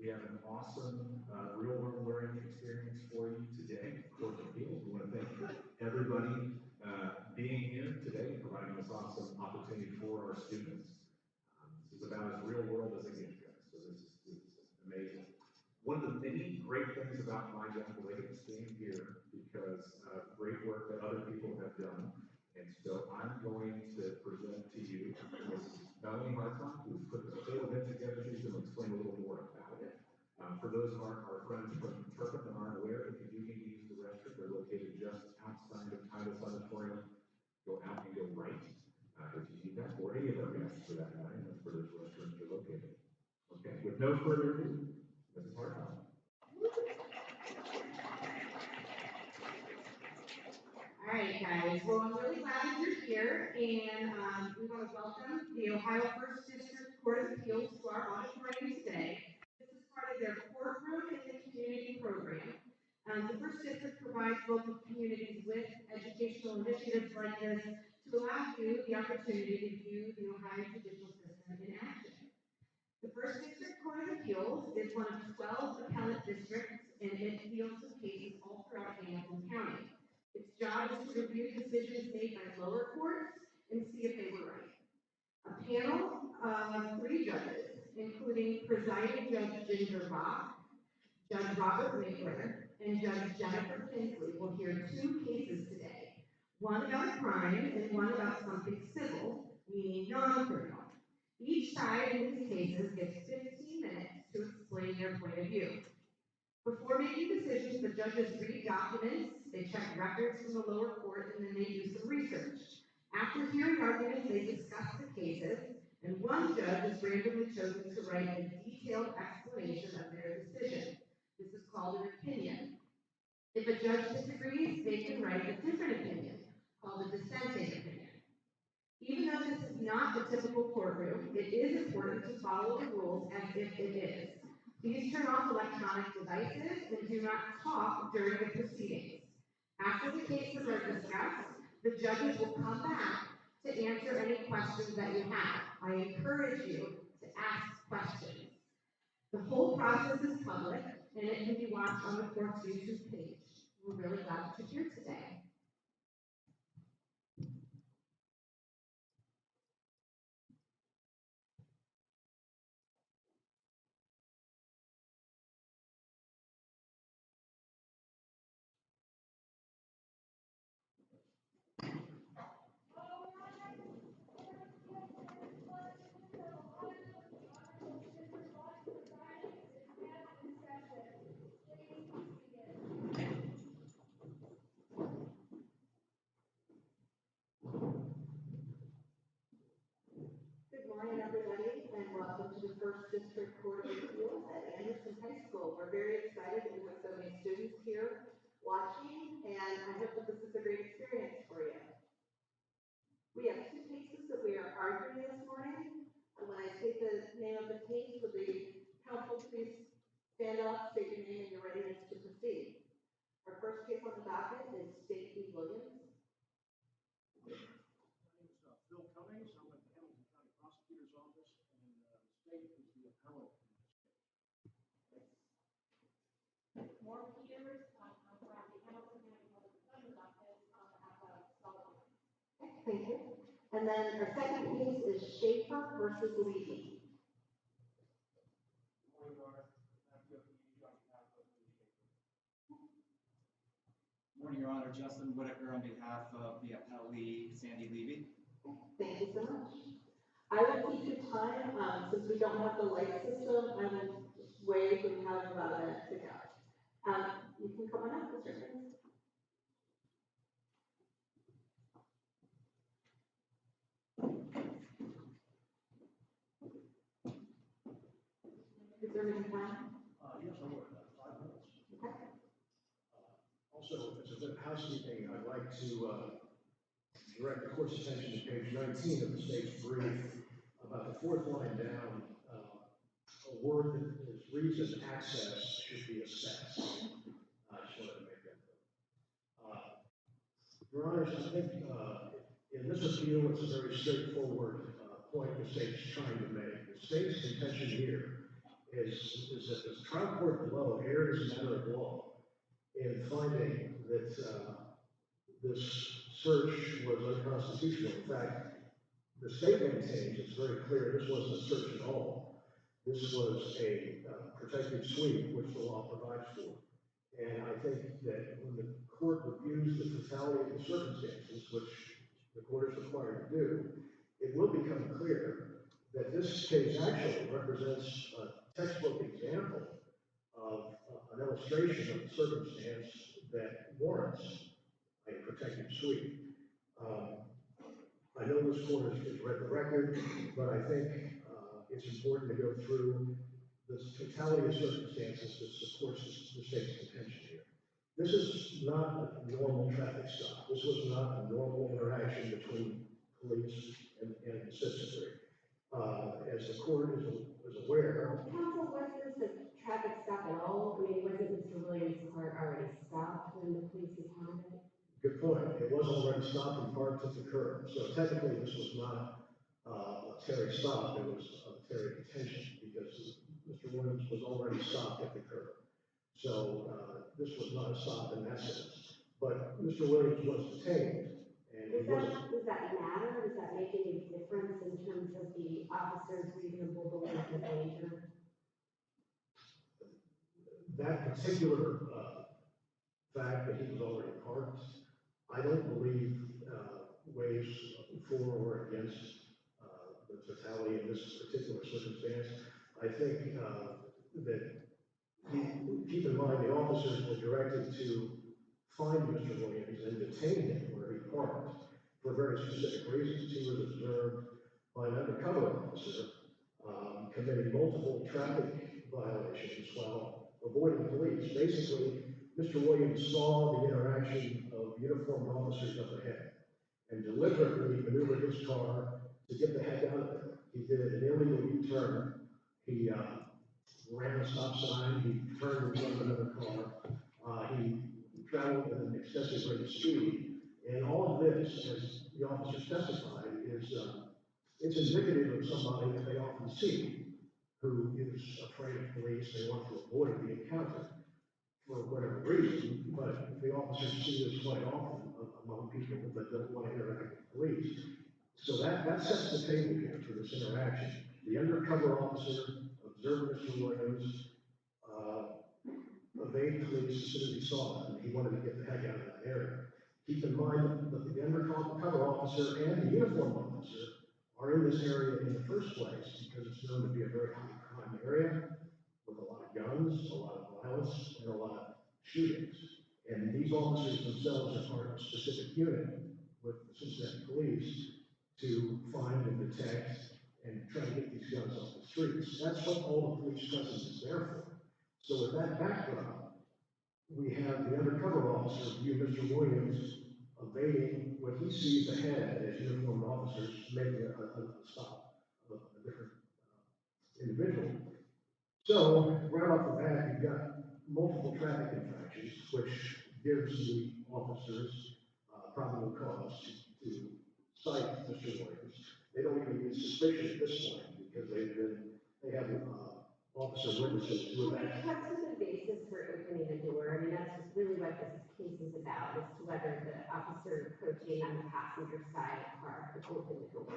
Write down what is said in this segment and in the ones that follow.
We have an awesome real-world learning experience for you today, Court of Appeals. We want to thank everybody being here today, providing this awesome opportunity for our students. This is about as real-world as it gets, guys, so this is amazing. One of the many great things about my young ladies being here, because of great work that other people have done, and so I'm going to present to you Mrs. Melanie Hartog, who's put this whole event together. She's going to explain a little more about it. For those of our friends from Turpin that aren't aware, if you do need to use the restroom, they're located just outside of Titus Auditorium. Go out and go right if you need that, or any of our guests for that matter. That's where those restrooms are located. Okay, with no further ado, Mrs. Hartog. All right, guys. Well, I'm really glad you're here, and we want to welcome the Ohio 1st District Court of Appeals to our auditorium today. This is part of their courtroom in the community program. The 1st District provides local communities with educational initiatives like this to allow you the opportunity to view the Ohio judicial system in action. The 1st District Court of Appeals is one of 12 appellate districts, and it deals with cases all throughout Hamilton County. Its job is to review decisions made by lower courts and see if they were right. A panel of 3 judges, including presiding Judge Ginger Bach, Judge Robert Winkler, and Judge Jennifer Kinsley, will hear 2 cases today, one about a crime and one about something civil, meaning non-criminal. Each side in these cases gets 15 minutes to explain their point of view. Before making decisions, the judges read documents, they check records from the lower court, and then they do some research. After hearing arguments, they discuss the cases, and one judge is randomly chosen to write a detailed explanation of their decision. This is called an opinion. If a judge disagrees, they can write a different opinion, called a dissenting opinion. Even though this is not the typical courtroom, it is important to follow the rules as if it is. Please turn off electronic devices and do not talk during the proceedings. After the cases are discussed, the judges will come back to answer any questions that you have. I encourage you to ask questions. The whole process is public, and it can be watched on the court's YouTube page. We're really glad that you're here today. Everybody, and welcome to the 1st District Court of Appeals at Anderson High School. We're very excited that we have so many students here watching, and I hope that this is a great experience for you. We have 2 cases that we are arguing this morning. And when I state the name of the case, would the counsel please stand up, state your name and your readiness to proceed. Our first case on the docket is State v. Williams. More Peters, I'm from the Hamilton County Public Defender's Office on behalf of Sullivan. Thank you. And then our second case is Schaefer versus Levy. Morning, Your Honor. Justin Whitaker on behalf of the appellee, Sandy Levy. Thank you so much. I will keep the time, since we don't have the light system, I will wait and have about a minute to go. You can come on up, Mr. Prince. Is there any time? Yes, I would. 5 minutes. Okay. Also, as a bit of housekeeping, I'd like to direct the court's attention to page 19 of the state's brief. About the 4th line down, a word that reads as access should be assessed. I just wanted to make that clear. Your Honors, I think in this appeal, it's a very straightforward point the state's trying to make. The state's contention here is that the trial court below erred as a matter of law in finding that this search was unconstitutional. In fact, the state maintains, it's very clear, this wasn't a search at all. This was a protective sweep, which the law provides for. And I think that when the court reviews the totality of the circumstances, which the court is required to do, it will become clear that this case actually represents a textbook example of an illustration of the circumstance that warrants a protective sweep. I know this court has read the record, but I think it's important to go through the totality of circumstances that supports the state's contention here. This is not a normal traffic stop. This was not a normal interaction between police and citizenry. As the court is aware. Counsel, was this a traffic stop at all? I mean, wasn't Mr. Williams' car already stopped when the police encountered it? Good point. It was already stopped and parked at the curb. So technically, this was not a Terry stop. It was a Terry detention because Mr. Williams was already stopped at the curb. So this was not a stop in that sense. But Mr. Williams was detained. And Does that matter? Does that make any difference in terms of the officer's reasonable belief of danger? That particular fact that he was already parked, I don't believe weighs for or against the totality of this particular circumstance. I think that keep in mind the officers were directed to find Mr. Williams and detain him where he parked for very specific reasons. He was observed by an undercover officer committing multiple traffic violations while avoiding police. Basically, Mr. Williams saw the interaction of uniformed officers up ahead and deliberately maneuvered his car to get the heck out of there. He did an illegal U-turn. He ran a stop sign. He turned in front of another car. He traveled at an excessive rate of speed. And all of this, as the officers testified, is it's indicative of somebody that they often see who is afraid of police. They want to avoid the encounter for whatever reason, but the officers see this quite often among people that don't want to interact with police. So that sets the table here for this interaction. The undercover officer observed Mr. Williams evade police as soon as he saw them. He wanted to get the heck out of that area. Keep in mind that the undercover officer and the uniformed officer are in this area in the first place because it's known to be a very high crime area with a lot of guns, a lot of violence, and a lot of shootings. And these officers themselves are part of a specific unit with the Cincinnati police to find and detect and try to get these guns off the streets. That's what all the police presence is there for. So with that backdrop, we have the undercover officer view Mr. Williams evading what he sees ahead as uniformed officers making a stop of a different individual. So right off the bat, you've got multiple traffic infractions, which gives the officers probable cause to cite Mr. Williams. They don't even need suspicion at this point because they have officer witnesses who have actually. What's the basis for opening the door? I mean, that's really what this case is about, as to whether the officer approaching on the passenger side of the car could open the door.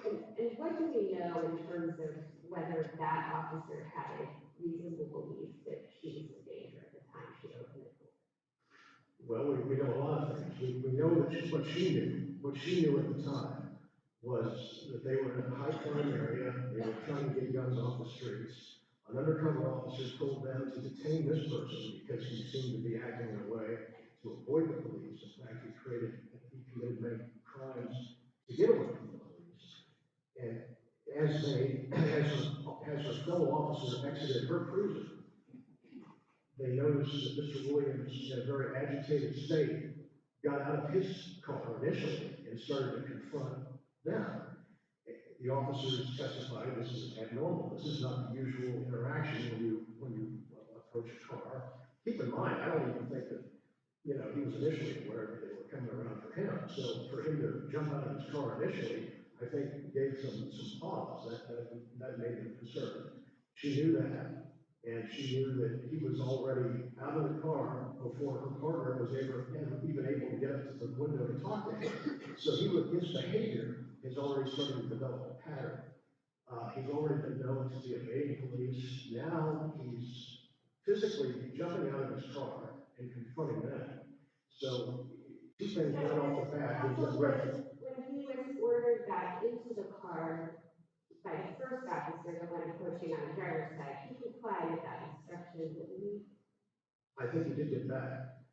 And what do we know in terms of whether that officer had a reasonable belief that she was in danger at the time she opened the door? Well, we know a lot of things. We know that what she knew at the time was that they were in a high crime area. They were trying to get guns off the streets. An undercover officer told them to detain this person because he seemed to be acting in a way to avoid the police. In fact, he committed many crimes to get away from the police. And as her fellow officer exited her cruiser, they noticed that Mr. Williams, in a very agitated state, got out of his car initially and started to confront them. The officers testified this is abnormal. This is not the usual interaction when you approach a car. Keep in mind, I don't even think that he was initially aware that they were coming around for him. So for him to jump out of his car initially, I think gave some pause. That made them concerned. She knew that, and she knew that he was already out of the car before her partner was even able to get up to the window to talk to him. So his behavior has already started to develop a pattern. He's already been known to be evading police. Now he's physically jumping out of his car and confronting them. So two things right off the bat. When he was ordered back into the car by the first officer, the one approaching on the driver's side, he complied with that instruction, didn't he? I think he did get back.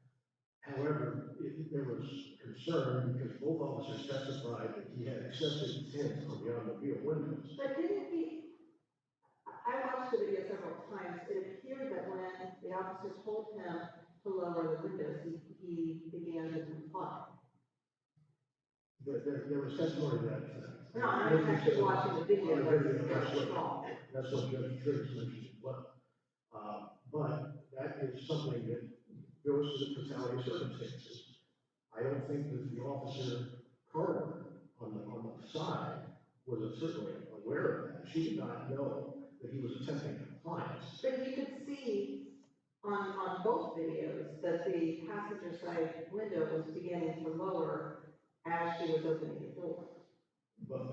However, there was concern because both officers testified that he had excessive tint on the automobile windows. But didn't he, I watched the video several times, it appeared that when the officer told him to lower the windows, he began to comply. There was testimony that. No, I was actually watching the video, That's what Judge Triggs mentioned as well. But that is something that goes to the totality of circumstances. I don't think that the officer Carter on the side was certainly aware of that. She did not know that he was attempting compliance. But you could see on both videos that the passenger side window was beginning to lower as she was opening the door. But,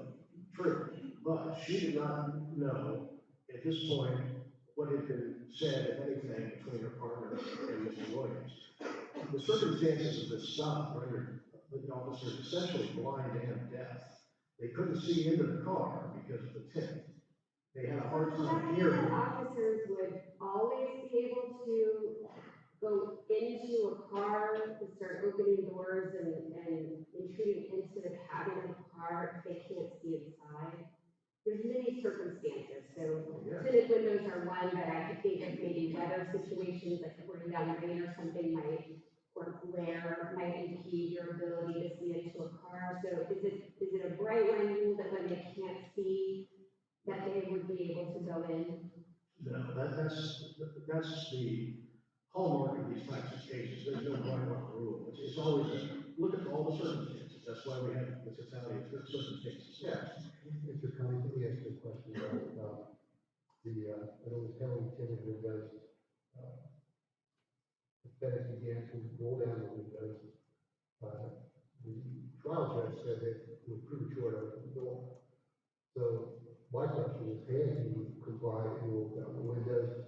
true, but she did not know at this point what had been said, if anything, between her partner and Mr. Williams. The circumstances of this stop rendered the officers essentially blind and deaf. They couldn't see into the car because of the tint. They had a hard time hearing. Officers would always be able to go into a car and start opening doors and intruding into the cabin of the car if they can't see inside. There's many circumstances, so tinted windows are one, but I could think of maybe weather situations like pouring down rain or something or glare might impede your ability to see into a car. So is it a bright line rule that when they can't see that they would be able to go in? No, that's the hallmark of these types of cases. There's no bright line rule. It's always look at all the circumstances. That's why we have the totality of circumstances. Yeah. Mr. Conley, let me ask you a question about I know it's heavily tinted windows. The defendant began to roll down the windows. The trial judge said that it was premature to open the door. So my question is, had he complied and rolled down the windows,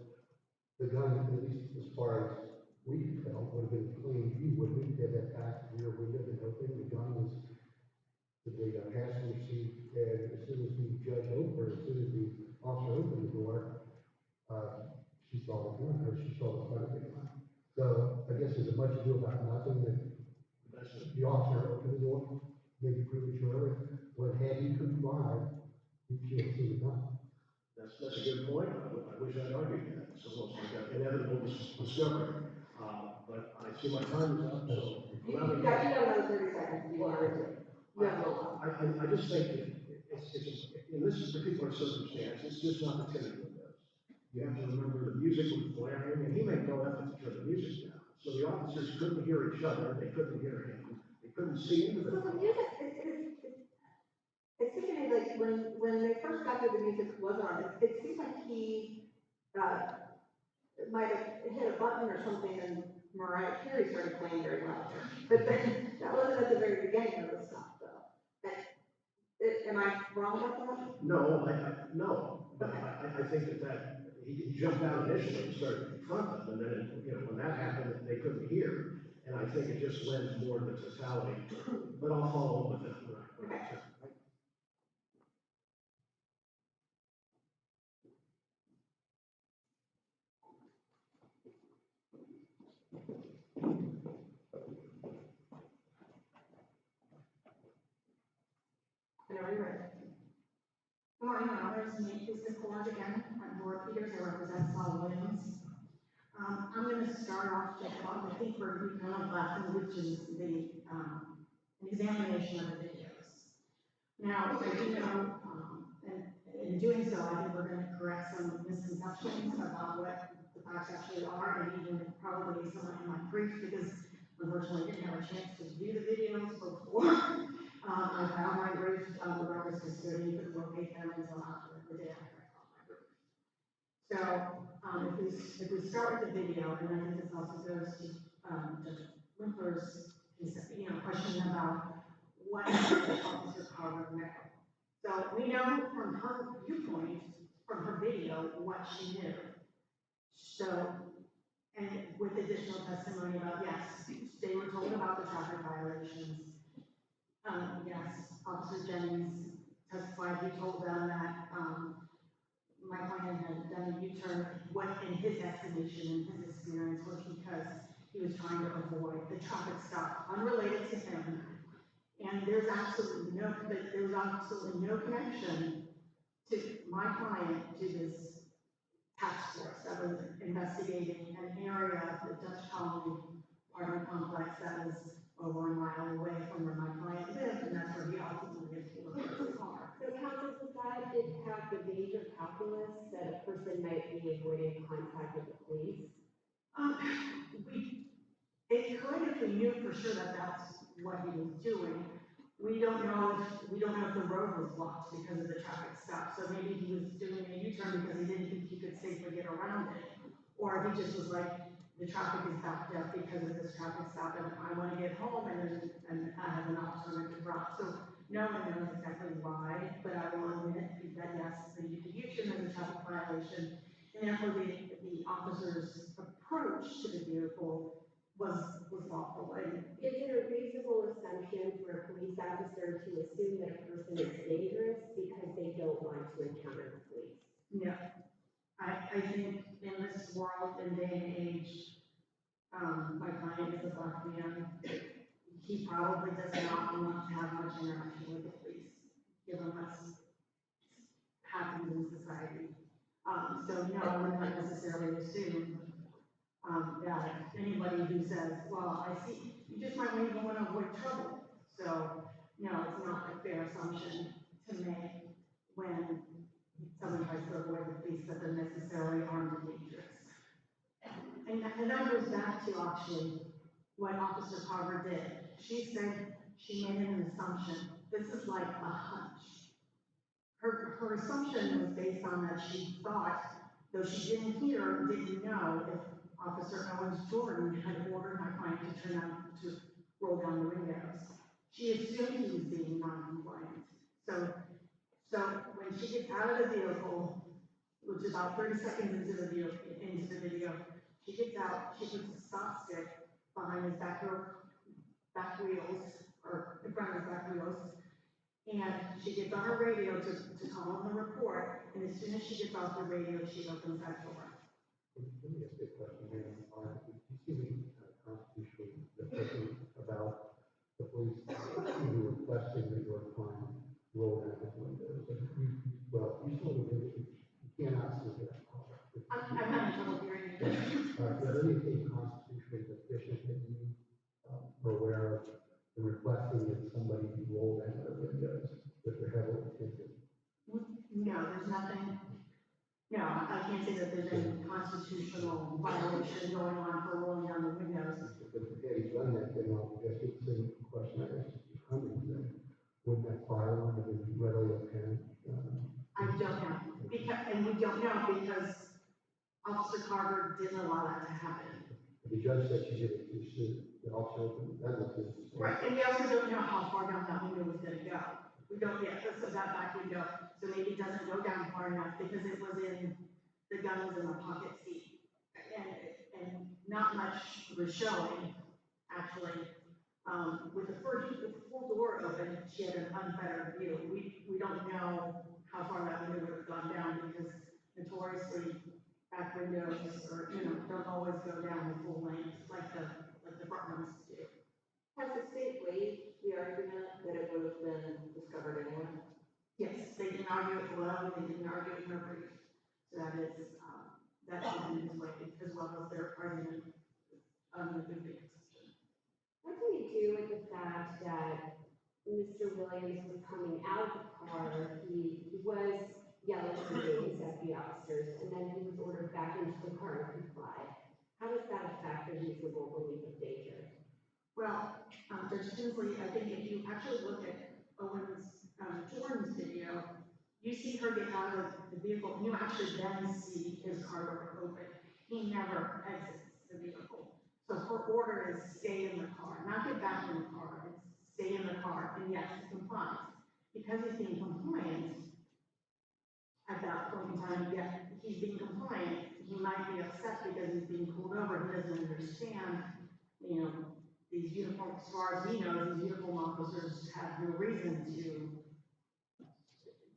the gun, at least as far as we can tell, would have been plain view, wouldn't it? Had that back rear window been open, the gun was the passenger seat, and as soon as the judge opened, or as soon as the officer opened the door, she saw the gun, or she saw the front of the gun. So I guess there's a much ado about nothing that the officer opened the door, maybe prematurely, when had he complied, he can't see the gun. That's a good point. I wish I'd argued that. It's almost like an inevitable discovery. But I see my time is up, so. You got another 30 seconds. You want to I just think that it's in this particular circumstance, it's just not the tinted windows. You have to remember the music was blaring, and he made no effort to turn the music down. So the officers couldn't hear each other, they couldn't hear him, they couldn't see into the. So the music, it seemed to me like when they first got there, the music wasn't on. It seemed like he might have hit a button or something, and Mariah Carey started playing very loud. But then, that wasn't at the very beginning of the stop, though. Am I wrong about that? No, no. But I think that he jumped out initially and started to confront them, and then, when that happened, they couldn't hear. And I think it just lends more to the totality. But I'll follow up with that. Okay. Good morning, honors. May it please the court again. I'm Laura Peters. I represent Saul Williams. I'm going to start off with what I think we're kind of laughing, which is the an examination of the videos. Now, I do know, and in doing so, I think we're going to correct some misconceptions about what the facts actually are, and even probably some in my brief, because unfortunately I didn't have a chance to view the videos before. I found my brief, the records custodian couldn't locate them until after the day I found my brief. So, if we start with the video, and I think this also goes to, Judge Winkler's, question about what Officer Carver knew. So we know from her viewpoint, from her video, what she knew. So, and with additional testimony about, yes, they were told about the traffic violations. Yes, Officer Jennings testified, he told them that, my client had done a U-turn, what in his estimation and his experience was because he was trying to avoid the traffic stop unrelated to him. And there's absolutely no connection to my client to this task force that was investigating an area of the Dutch Colony apartment complex that was over a mile away from where my client lived, and that's where he ultimately appealed his car. So counsel, does that impact the range of calculus that a person might be avoiding contact with the police? It could if we knew for sure that that's what he was doing. We don't know if the road was blocked because of the traffic stop. So maybe he was doing a U-turn because he didn't think he could safely get around it. Or if he just was like, the traffic is backed up because of this traffic stop and I want to get home and I have an alternative route. So no one knows exactly why, but I will admit that yes, the U-turn is a traffic violation. And therefore the officer's approach to the vehicle was lawful. And Is it a reasonable assumption for a police officer to assume that a person is dangerous because they don't want to encounter the police? no, I think in this world and day and age, my client is a black man. He probably does not want to have much interaction with the police, given what's happens in society. So no, I would not necessarily assume that anybody who says, well, I see, you just might even want to avoid trouble. So, no, it's not a fair assumption to make when someone tries to avoid the police that they're necessarily armed and dangerous. And that goes back to actually what Officer Carver did. She said she made an assumption. This is like a hunch. Her assumption was based on that she thought, though she didn't know if Officer Owens Jordan had ordered my client to roll down the windows. She assumed he was being non-compliant. So when she gets out of the vehicle, which is about 30 seconds into the video, she gets out, she puts a stop stick behind his back wheels, or in front of his back wheels, and she gets on her radio to call him the report, and as soon as she gets off the radio, she opens that door. Let me ask you a question, ma'am. You see the Constitution, the question about the police either requesting that your client roll down his windows. You saw the video, you cannot see that. I'm having trouble hearing you. Is there anything constitutionally deficient that you are aware of in requesting that somebody be rolled down their windows if they're heavily tinted? No, there's nothing. No, I can't say that there's any constitutional violation going on for rolling down the windows. If he's done that, then I'll guess it's the same question I asked you coming then. Wouldn't that firearm have been readily apparent? I don't know. And we don't know because Officer Carver didn't allow that to happen. The judge said she did it too soon. The officer opened that was his. Right, and we also don't know how far down that window was gonna go. We don't yet, so that back window, so maybe it doesn't go down far enough because it was in, the gun was in the pocket seat. And not much was showing, actually. With the full door open, she had an unfettered view. We don't know how far that window would have gone down because notoriously back windows or, don't always go down the full length like the front ones do. Has the state waived the argument that it would have been discovered anyway? Yes, they didn't argue it below, they didn't argue it in their brief. So that should be waived as well as their argument on the movie exception. What do we do with the fact that Mr. Williams was coming out of the car, he was yelling some names at the officers, and then he was ordered back into the car to comply? How does that affect the reasonable belief of danger? Well, Judge Tinsley, I think if you actually look at Jordan's video, You see her get out of the vehicle, and you actually then see his car door open. He never exits the vehicle. So her order is stay in the car, not get back in the car, it's stay in the car, and yes, he complies. Because he's being compliant, at that point in time, yeah, he's being compliant, he might be upset because he's being pulled over, he doesn't understand, you know, these uniform, as far as he knows, these uniform officers have no reason to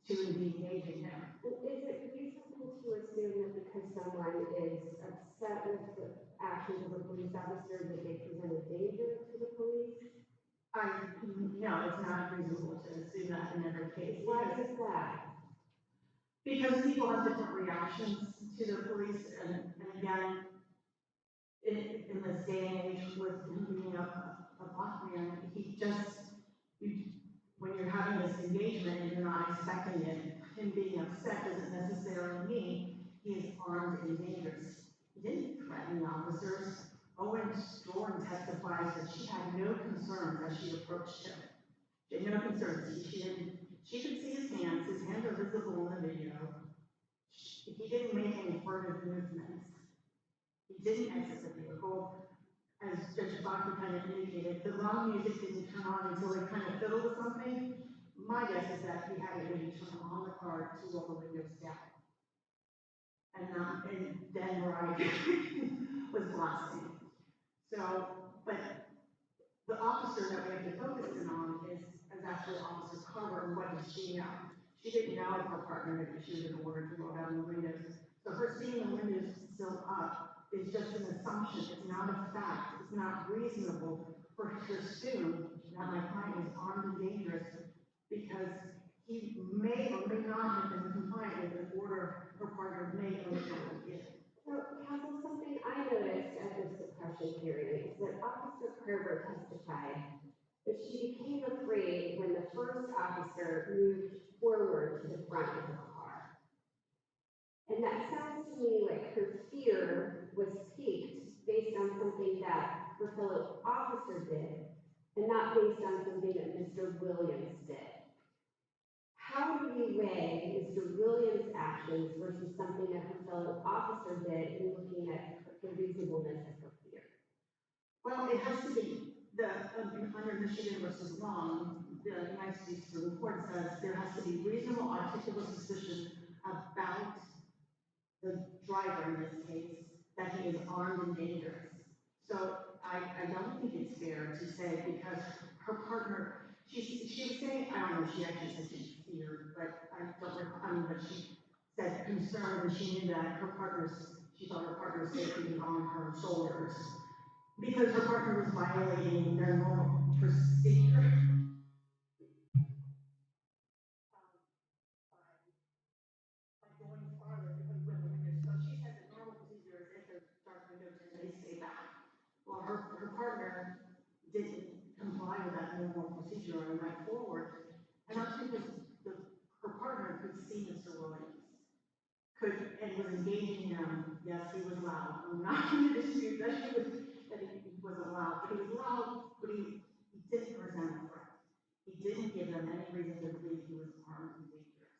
be engaging him. Is it reasonable to assume that because someone is upset with the actions of a police officer, that they present a danger to the police? No, it's not reasonable to assume that in every case. Why is that? Because people have different reactions to the police, and again, in this day and age with him being a black man, when you're having this engagement and you're not expecting it, him being upset doesn't necessarily mean he is armed and dangerous. He didn't threaten the officers. Owen Storm testifies that she had no concerns as she approached him. She had no concerns. She could see his hands are visible in the video. He didn't make any furtive movements. He didn't exit the vehicle. As Judge Bakke kind of indicated, the loud music didn't turn on until they kind of fiddled with something. My guess is that he had it when he turned on the car to roll the windows down. And then Mariah was blasting. So, but the officer that we have to focus in on is actually Officer Carver, and what did she know? She didn't know if her partner had issued an order to roll down the windows. So her seeing the windows still up is just an assumption. It's not a fact. It's not reasonable for her to assume that my client is armed and dangerous because he may or may not have been compliant with an order her partner may or may not have given. So, counsel, something I noticed at the suppression hearing is that Officer Carver testified that she became afraid when the first officer moved forward to the front of the car. And that sounds to me like her fear was piqued based on something that her fellow officer did, and not based on something that Mr. Williams did. How do you weigh Mr. Williams' actions versus something that her fellow officer did in looking at the reasonableness of her fear? Well, it has to be under Michigan versus Long, the United States Supreme Court says there has to be reasonable articulable suspicion about the driver in this case that he is armed and dangerous. So I don't think it's fair to say because her partner, she was saying, I don't know, she actually said she feared, but I don't recall, but she said concerned, and she knew that she thought her partner's safety was on her shoulders because her partner was violating their normal procedure. By going farther with the windows. So she said the normal procedure is if there's dark windows and they stay back. Well, her partner didn't comply with that normal procedure and went forward. And I think her partner could see Mr. Williams, and was engaging him. Yes, he was loud. I'm not going to dispute that he wasn't loud, but he was loud, but he didn't present a threat. He didn't give them any reason to believe he was armed and dangerous.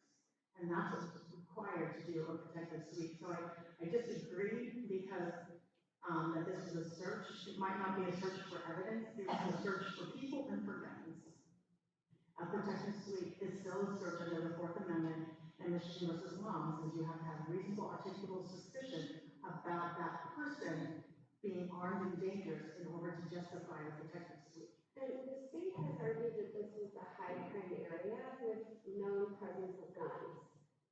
And that's what's required to do a protective sweep. So I disagree because that this was a search. It might not be a search for evidence. It was a search for people and for guns. A protective sweep is still a search under the Fourth Amendment and Michigan versus Long, since you have to have reasonable articulable suspicion about that person being armed and dangerous in order to justify a protective sweep. And the state has argued that this was a high crime area with known presence of guns.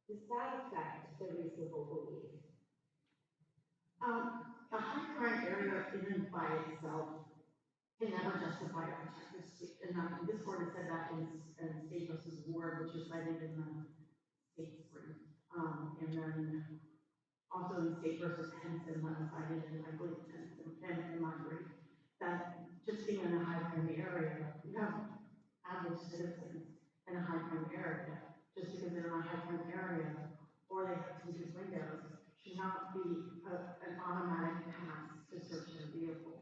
Does that affect the reasonable belief? A high crime area in and by itself can never justify a protective sweep. And this court has said that in State versus Ward, which is cited in the state's brief. And then also in State versus Henson, that was cited in, I believe, in my brief, that just being in a high crime area, you have average citizens in a high crime area, just because they're in a high crime area, or they have tinted windows, should not be an automatic pass to search their vehicle.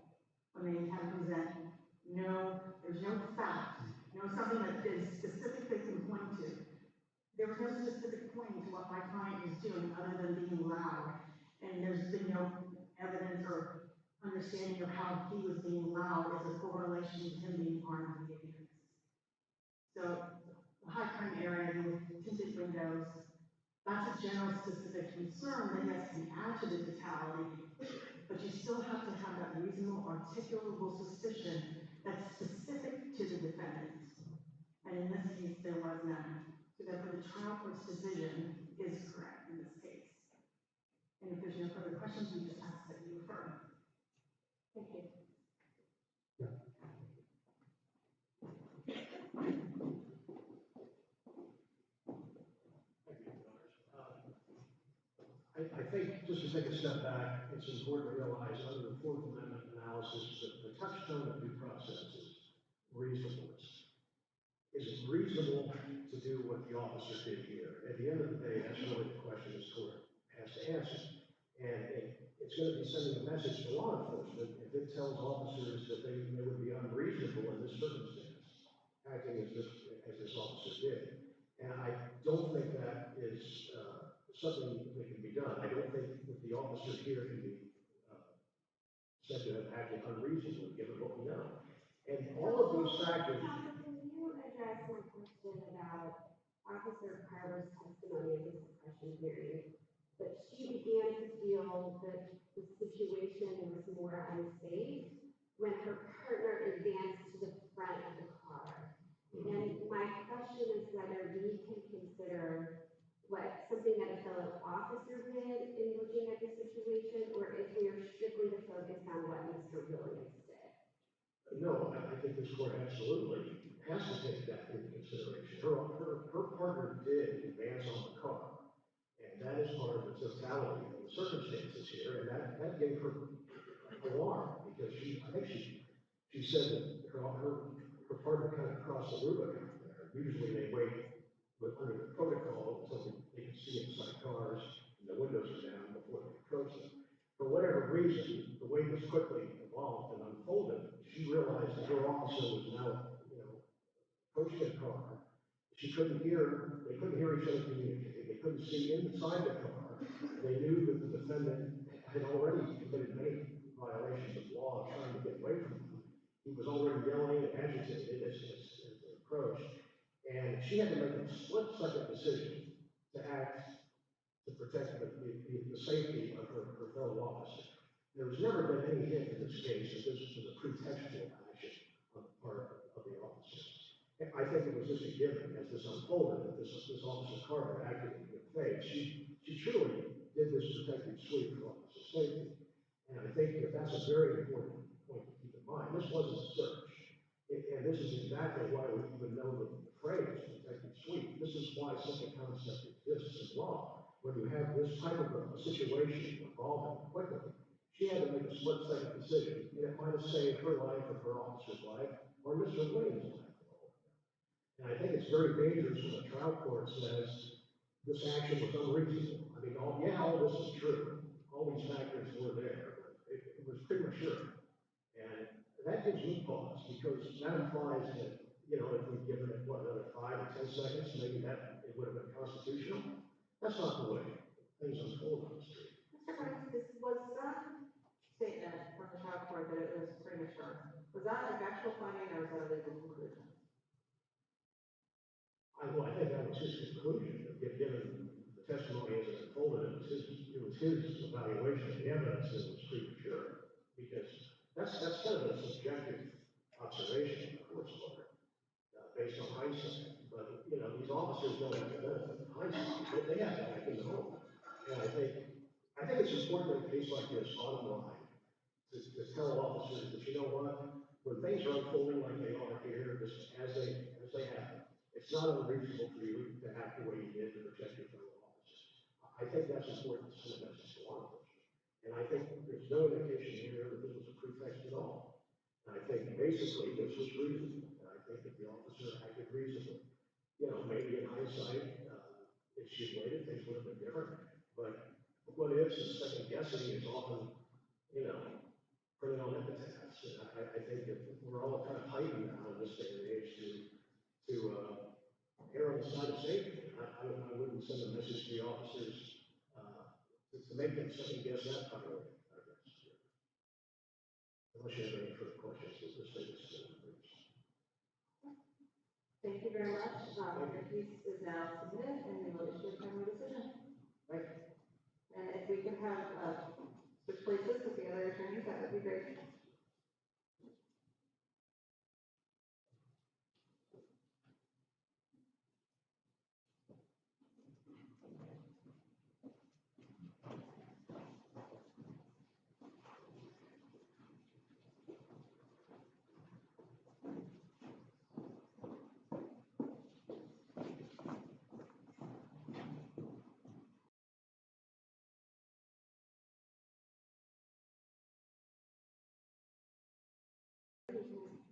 When they have present there's no fact, something that is specifically can point to. There was no specific what my client was doing other than being loud. And there's been no evidence or understanding of how he was being loud as a correlation to him being armed with dangerous. So the high crime area with tinted windows, that's a general specific concern that yes can add to the totality, but you still have to have that reasonable articulable suspicion that's specific to the defendant. And in this case, there was none. So therefore, the trial court's decision is correct in this case. And if there's no further questions, we just ask that you affirm. Thank you. I think, just to take a step back, it's important to realize under the Fourth Amendment analysis that the touchstone of due process is reasonableness. Is it reasonable to do what the officer did here? At the end of the day, that's really the question this court has to answer. And it's going to be sending a message to law enforcement if it tells officers that they would be unreasonable in this circumstance, acting as this officer did. And I don't think that is something that can be done. I don't think that the officer here can be said to have acted unreasonably, given what we know. And all of these factors. Can you address my question about Officer Carver's testimony in this suppression hearing? That she began to feel that the situation was more unsafe when her partner advanced to the front of the car. And my question is whether we can consider something that a fellow officer did in looking at the situation, or if we are strictly to focus on what Mr. Williams did. No, I think this court absolutely has to take that into consideration. Her partner did advance on the car, and that is part of the totality of the circumstances here, and that gave her alarm, because I think she said that her partner kind of crossed the Rubicon there. Usually they wait under the protocol until they can see inside cars and the windows are down before they approach them. For whatever reason, the way this quickly evolved and unfolded, she realized that her officer was now, approaching a car. They couldn't hear each other communicate. They couldn't see inside the car. They knew that the defendant had already committed many violations of law trying to get away from them. He was already yelling and agitated as they approached. And she had to make a split-second decision to act to protect the safety of her fellow officer. There has never been any hint in this case that this was a pretextual action on the part of the officer. I think it was just a given as this unfolded that this Officer Carver acted in good faith. She truly did this protective sweep for officer safety. And I think that that's a very important point to keep in mind. This wasn't a search. And this is exactly why we even know the phrase protective sweep. This is why such a concept exists in law. When you have this type of a situation evolving quickly, she had to make a split-second decision, and it might have saved her life or her officer's life or Mr. Williams' life. And I think it's very dangerous when a trial court says this action was unreasonable. I mean, all this is true. All these factors were there. It was premature. And that gives me pause, because that implies that, if we'd given it, another 5 or 10 seconds, maybe that it would have been constitutional. That's not the way things unfold on the street. Mr. Price, this was some statement from the trial court that it was premature. Was that a factual finding or was that a legal conclusion? I think that was his conclusion. Given the testimony as it unfolded, it was his evaluation of the evidence that it was premature, because that's kind of a subjective observation of the court's order, based on hindsight. But, these officers don't have the benefit of hindsight. They have to act in the moment. And I think it's important in a case like this, bottom line, to tell officers that, when things are unfolding like they are here, just as they happen, it's not unreasonable for you to act the way you did to protect your fellow officers. I think that's important to send a message to law enforcement. And I think there's no indication here that this was a pretext at all. And I think basically this was reasonable. And I think that the officer acted reasonably. Maybe in hindsight, if she had waited, things would have been different. But what is second guessing is often, putting on epitaphs. And I think that we're all kind of heightened now in this day and age to err on the side of safety. I wouldn't send a message to the officers, to make them second guess that kind of, I guess. Unless you have any further questions, we'll just say this. Thank you very much. Your case is now submitted and we will issue a final decision. Thank you. And if we could have, switch places with the other attorneys, that would be great.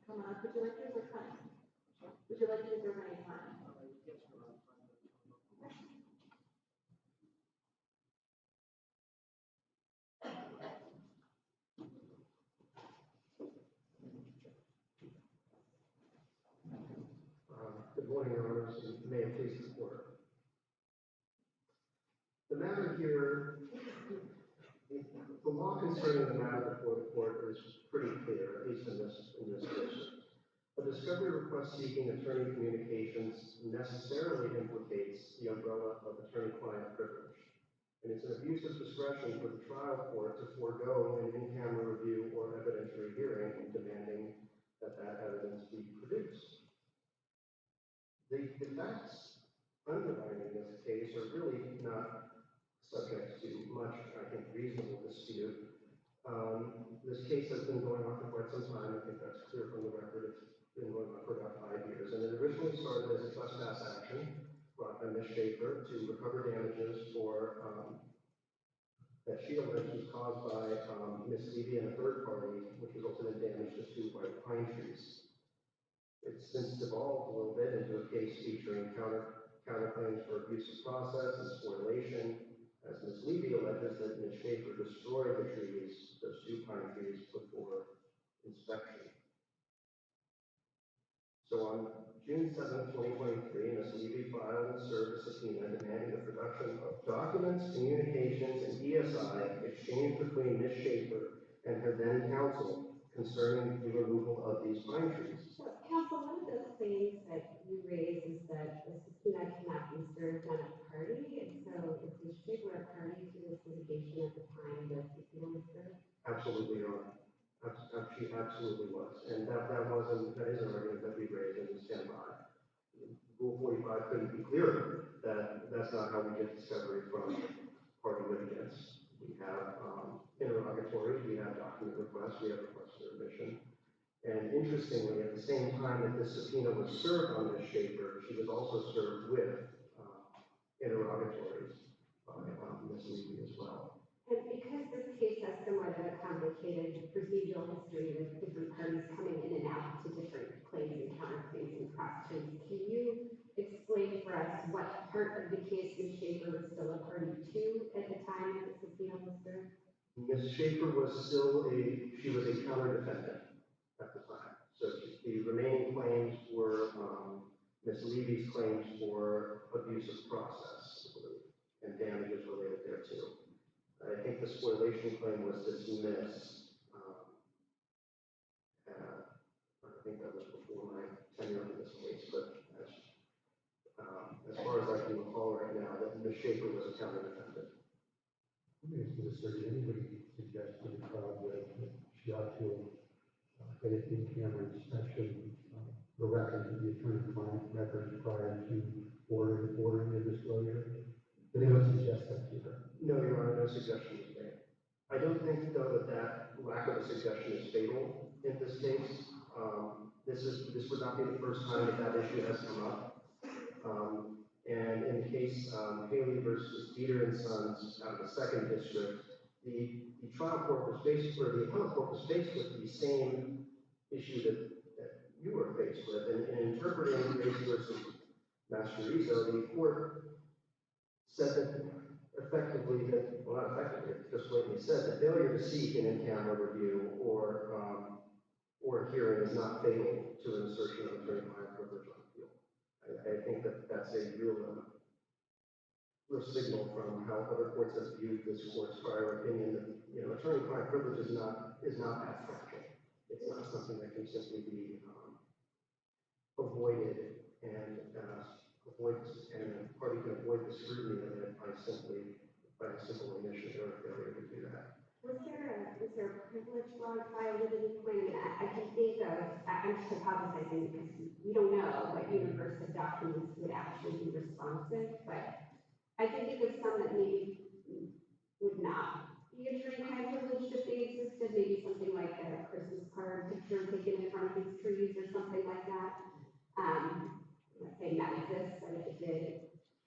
Come on, would you like to reserve time? Would you like to reserve any time? Good morning, Your Honors, and may it please the court. The matter here, the law concerning the matter before the court is pretty clear, at least in this district. A discovery request seeking attorney communications necessarily implicates the umbrella of attorney-client privilege. And it's an abuse of discretion for the trial court to forego an in-camera review or evidentiary hearing in demanding that evidence be produced. The facts underlying this case are really not subject to much, I think, reasonable dispute. This case has been going on for quite some time. I think that's clear from the record. It's been going on for about 5 years. And it originally started as a trespass action brought by Ms. Schaefer to recover damages for that she alleged was caused by Ms. Levy and a third party, which resulted in damage to 2 white pine trees. It's since devolved a little bit into a case featuring counterclaims for abuse of process and spoliation, as Ms. Levy alleges that Ms. Schaefer destroyed the trees, those 2 pine trees, before inspection. So on June 7, 2023, Ms. Levy filed and served a subpoena demanding the production of documents, communications, and ESI exchanged between Ms. Schaefer and her then counsel concerning the removal of these pine trees. So, counsel, one of those claims that you raise is that the subpoena cannot be served on a party, and so is Ms. Schaefer a party to this litigation at the time the subpoena was served? Absolutely, Your Honor. She absolutely was. And that is an argument that we raised and we stand by. Rule 45 couldn't be clearer that that's not how we get discovery from party litigants. We have interrogatories, we have document requests, we have requests for admission. And interestingly, at the same time that this subpoena was served on Ms. Schaefer, she was also served with interrogatories by Ms. Levy as well. And because this case has somewhat of a complicated procedural history with different parties coming in and out to different claims and counterclaims and cross claims, can you explain for us what part of the case Ms. Schaefer was still a party to at the time that the subpoena was served? Ms. Schaefer was still she was a counter-defendant at the time. So the remaining claims were Ms. Levy's claims for abuse of process, I believe, and damages related thereto. I think the spoliation claim was dismissed. I think that was before my tenure in this case, but as far as I can recall right now, that Ms. Schaefer was a counter-defendant. Let me ask you this, sir. Did anybody suggest to the trial judge that she ought to get an in-camera inspection, the record, the attorney-client records prior to ordering the disclosure? Did anyone suggest that to her? No, Your Honor, no suggestion was made. I don't think, though, that lack of a suggestion is fatal in this case. This would not be the first time that issue has come up. And in the case Haley versus Dieter and Sons out of the 2nd District, the trial court was faced, or the appellate court was faced with the same issue that you were faced with. And in interpreting Grace versus Masterizo, the court said that effectively, well, not effectively, just blatantly said that failure to seek an in-camera review or a hearing is not fatal to an assertion of attorney-client privilege on appeal. I think that that's a real signal from how other courts have viewed this court's prior opinion that, attorney-client privilege is not abstract. It's not something that can simply be avoided and a party can avoid the scrutiny of it by a simple omission or failure to do that. Was there a privilege law filed at any point? I can think of, I'm just hypothesizing because we don't know what universe of documents would actually be responsive, but I can think of some that maybe would not be attorney-client privilege if they existed, maybe something like a Christmas card picture taken in front of these trees or something like that. Let's say that exists, and if it did,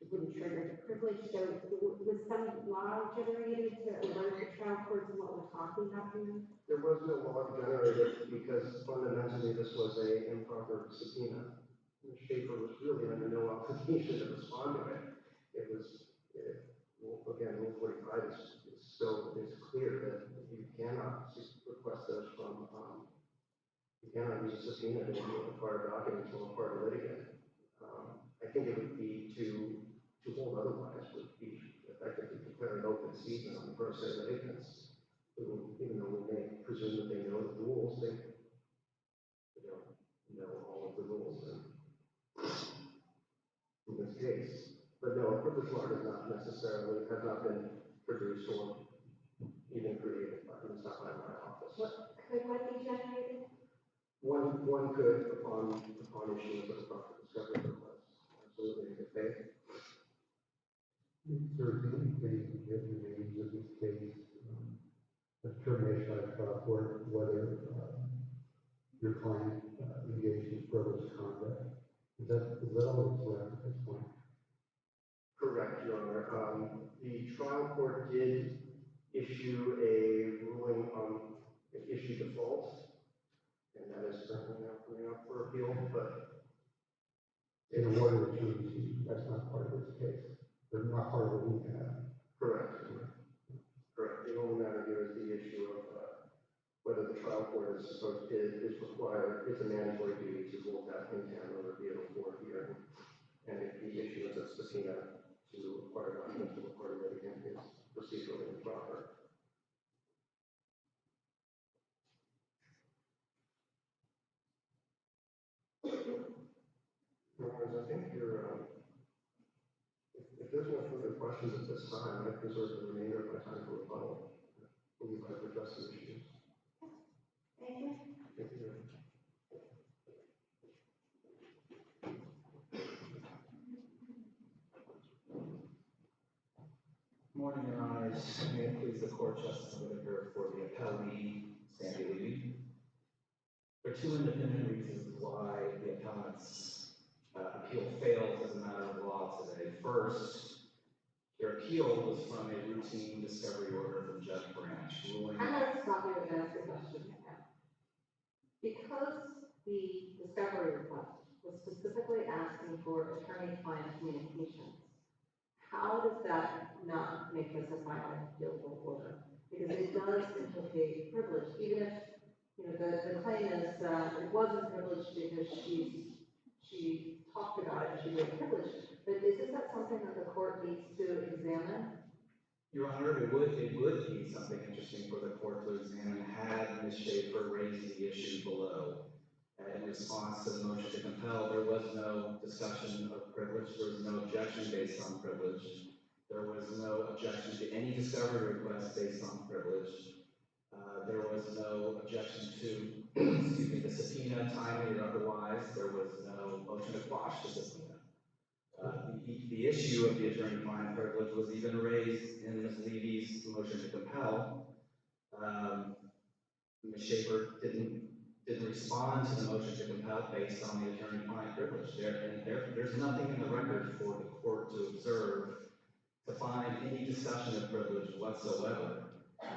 it wouldn't trigger the privilege. So was some law generated to alert the trial courts of what we're talking about here? There was no law generated because fundamentally this was an improper subpoena. The Schaefer was really under no obligation to respond to it. Again, Rule 45 is clear that you cannot request those from, you cannot use a subpoena to acquire documents from a party litigant. I think it would be to hold otherwise would be effectively declaring open season on the pro se litigants, even though we may presume that they know the rules, they don't know all of the rules in this case. But no, a privilege law has not been produced or even created by, at least not by my office. Could one be generated? One could upon issuance of a proper discovery request. Absolutely, in good faith. Sir, do you think that the names of this case, a determination by the trial court whether your client engaged in privileged conduct? Is that all that's left at this point? Correct, Your Honor. The trial court did issue a ruling on issue default, and that is currently now coming up for appeal, but In order to change, that's not part of this case. They're not part of what we have. correct. The only matter here is the issue of whether the trial court is required, it's a mandatory duty to hold that in camera or be able to court hearing. And if the issuance of subpoena to acquire documents from a party litigant is procedurally improper. Your Honors, I think if there's no further questions at this time, I preserve the remainder of my time for rebuttal. I believe I've addressed the issues. Thank you. Thank you. Morning, Your Honors. May it please the court, Justin Whitaker for the appellee, Sandy Levy. There are two independent reasons why the appellant's appeal fails as a matter of law today. First, their appeal was from a routine discovery order from Judge Branch ruling. I'm going to stop you and ask a question now. Because the discovery request was specifically asking for attorney-client communications, how does that not make this a final appealable order? Because it does implicate privilege, even if the claim is it wasn't privileged because she talked about it, she made privilege. But isn't that something that the court needs to examine? Your Honor, it would be something interesting for the court to examine had Ms. Schaefer raised the issue below. In response to the motion to compel, there was no discussion of privilege. There was no objection based on privilege. There was no objection to any discovery request based on privilege. There was no objection to, the subpoena, timely or otherwise. There was no motion to quash the subpoena. The issue of the attorney-client privilege was even raised in Ms. Levy's motion to compel. Ms. Schaefer didn't respond to the motion to compel based on the attorney-client privilege. There's nothing in the record for the court to observe to find any discussion of privilege whatsoever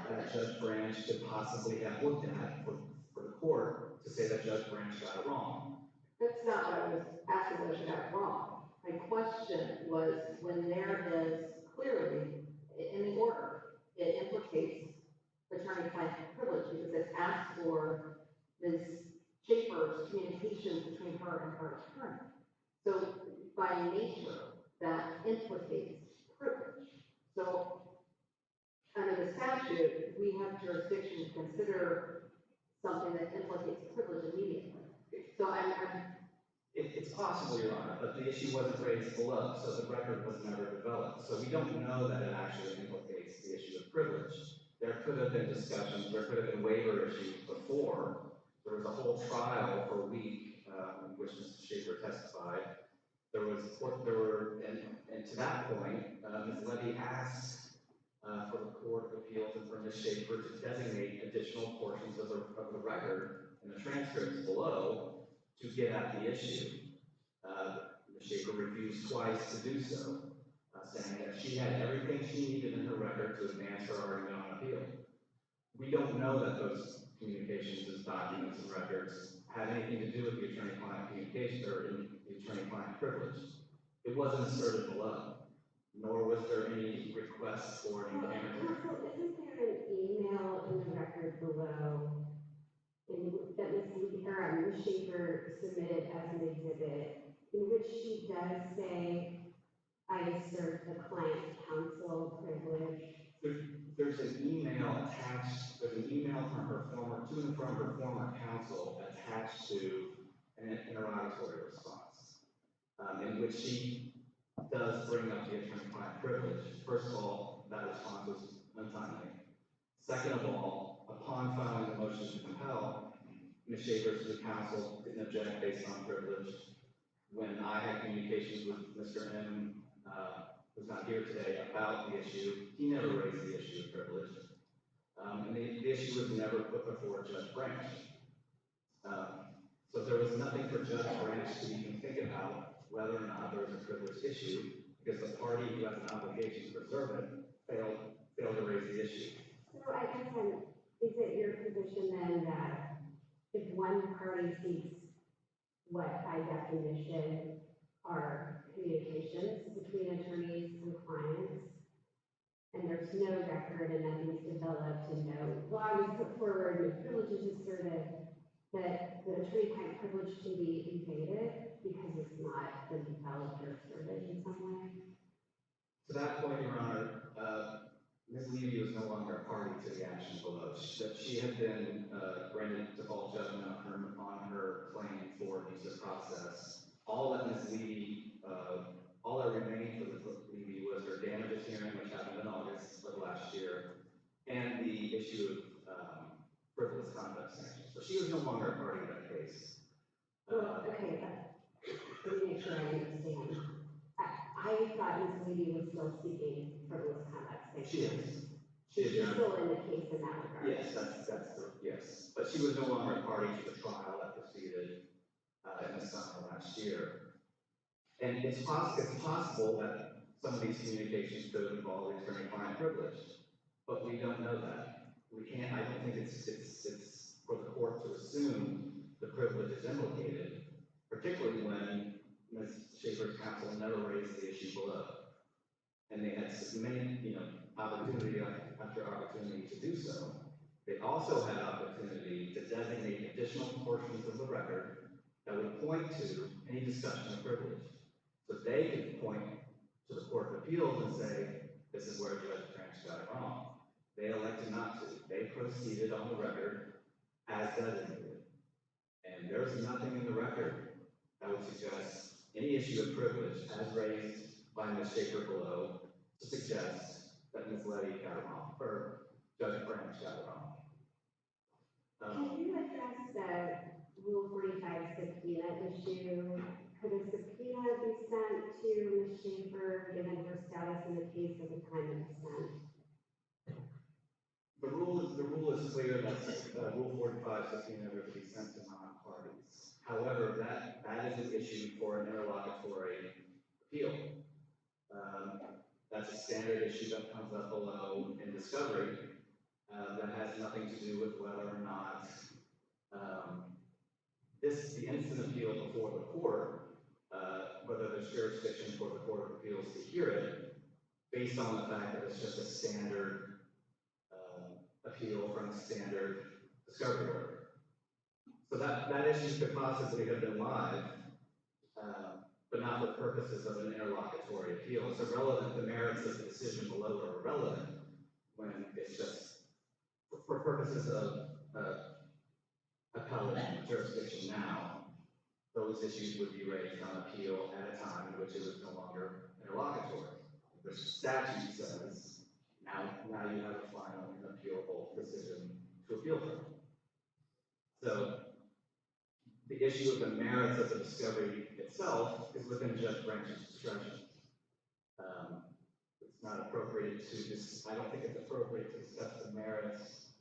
that Judge Branch could possibly have looked at for the court to say that Judge Branch got it wrong. That's not what I was asking whether she got it wrong. My question was when there is clearly in the order, it implicates attorney-client privilege because it asks for Ms. Schaefer's communications between her and her attorney. So by nature that implicates privilege. So under the statute, we have jurisdiction to consider something that implicates privilege immediately. So It's possible, Your Honor, but the issue wasn't raised below, so the record was never developed. So we don't know that it actually implicates the issue of privilege. There could have been discussions, there could have been waiver issues before. There was a whole trial for a week, in which Mr. Schaefer testified. And to that point, Ms. Levy asked for the Court of Appeals and for Ms. Schaefer to designate additional portions of the record and the transcripts below to get at the issue. Ms. Schaefer refused twice to do so, saying that she had everything she needed in her record to advance her argument on appeal. We don't know that those communications, documents, and records had anything to do with the attorney-client communication or the attorney-client privilege. It wasn't asserted below, nor was there any request for an encounter. Counsel, isn't there an email in the record below that Ms. Schaefer submitted as an exhibit, in which she does say, I assert the client counsel privilege? There's an email attached, there's an email from her former counsel attached to an interrogatory response, in which she does bring up the attorney-client privilege. First of all, that response was untimely. Second of all, upon filing the motion to compel, Ms. Schaefer's new counsel didn't object based on privilege. When I had communications with Mr. M, who's not here today, about the issue, he never raised the issue of privilege. And the issue was never put before Judge Branch. So there was nothing for Judge Branch to even think about whether or not there was a privilege issue, because the party who has an obligation to preserve it failed to raise the issue. So I guess is it your position then that if one party seeks what by definition are communications between attorneys and clients, and there's no record and nothing's developed and no law is put forward, no privilege is asserted, that the attorney-client privilege can be invaded because it's not been developed or asserted in some way? To that point, Your Honor, Ms. Levy was no longer a party to the action below. She had been granted default judgment on her claim for abuse of process. All that Ms. Levy, all that remained for Ms. Levy was her damages hearing, which happened in August of last year, and the issue of frivolous conduct sanctions. So she was no longer a party to that case. Well, okay, but let me make sure I understand. I thought Ms. Levy was still seeking frivolous conduct sanctions. She is. She's still in the case in that regard. Yes, yes. But she was no longer a party to the trial that proceeded in the summer last year. And it's possible that some of these communications could have involved attorney-client privilege, but we don't know that. We can't. I don't think it's for the court to assume the privilege is implicated, particularly when Ms. Schaefer's counsel never raised the issue below, and they had many, opportunity after opportunity to do so. They also had opportunity to designate additional portions of the record that would point to any discussion of privilege. So they could point to the Court of Appeals and say, this is where Judge Branch got it wrong. They elected not to. They proceeded on the record as designated. And there's nothing in the record that would suggest any issue of privilege as raised by Ms. Schaefer below to suggest that Ms. Levy got it wrong, or Judge Branch got it wrong. Can you address the Rule 45 subpoena issue? Could a subpoena be sent to Ms. Schaefer given her status in the case at the time of the sent? The rule is clear that Rule 45 subpoena are to be sent to non-parties. However, that is an issue for an interlocutory appeal. That's a standard issue that comes up below in discovery that has nothing to do with whether or not the instant appeal before the court, whether there's jurisdiction for the Court of Appeals to hear it, based on the fact that it's just a standard appeal from a standard discovery order. So that issue could possibly have been live, but not for purposes of an interlocutory appeal. It's irrelevant, the merits of the decision below are irrelevant when it's just for purposes of appellate jurisdiction now, those issues would be raised on appeal at a time in which it was no longer interlocutory. The statute says, now you have a final and appealable decision to appeal from. So, the issue of the merits of the discovery itself is within Judge Branch's discretion. It's not appropriate I don't think it's appropriate to discuss the merits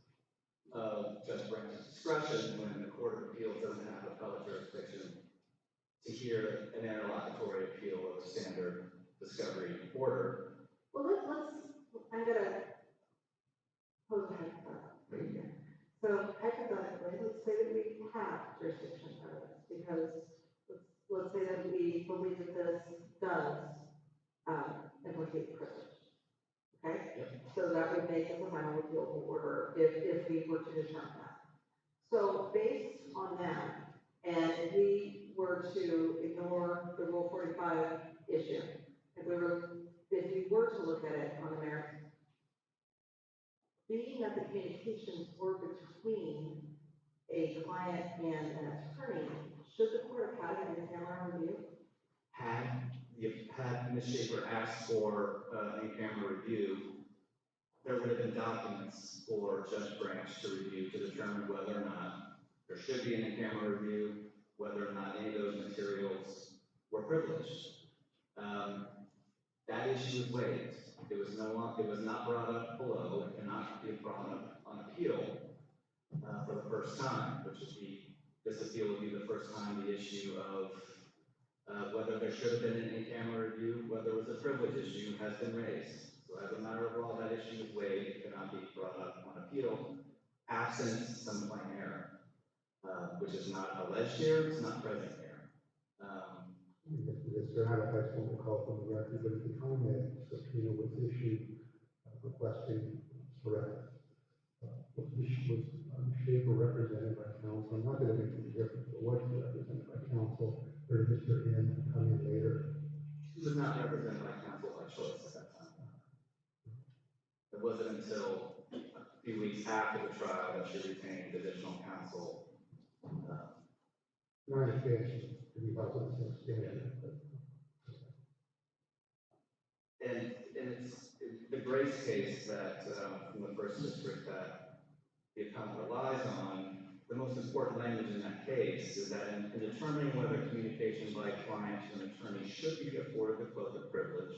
of Judge Branch's discretion when the Court of Appeals doesn't have appellate jurisdiction to hear an interlocutory appeal of a standard discovery order. Well, I'm gonna pose a hypothetical right here. So hypothetically, let's say that we have jurisdiction over this, because let's say that we believe that this does implicate privilege. Okay? Yep. So that would make it a final appealable order if we were to determine that. So based on that, and if we were to ignore the Rule 45 issue, if we were to look at it on the merits, being that the communications were between a client and an attorney, should the court have had an in-camera review? Had Ms. Schaefer asked for an in-camera review, there would have been documents for Judge Branch to review to determine whether or not there should be an in-camera review, whether or not any of those materials were privileged. That issue was waived. It was not brought up below. It cannot be brought up on appeal for the first time, this appeal would be the first time the issue of whether there should have been an in-camera review, whether it was a privilege issue, has been raised. So as a matter of law, that issue is waived. It cannot be brought up on appeal, absent some plain error, which is not alleged here, it's not present here. Because they're not a high school call from the record, but at the time that subpoena was issued, requesting correct, was Schaefer represented by counsel? Not that it makes any difference, but was she represented by counsel, or did Mr. N come in later? She was not represented by counsel by choice at that time. It wasn't until a few weeks after the trial that she retained additional counsel. I understand she could be held to the same standard, but. And it's the Grace case that from the first district that the appellant relies on. The most important language in that case is that in determining whether communication by a client to an attorney should be afforded the quote of privilege,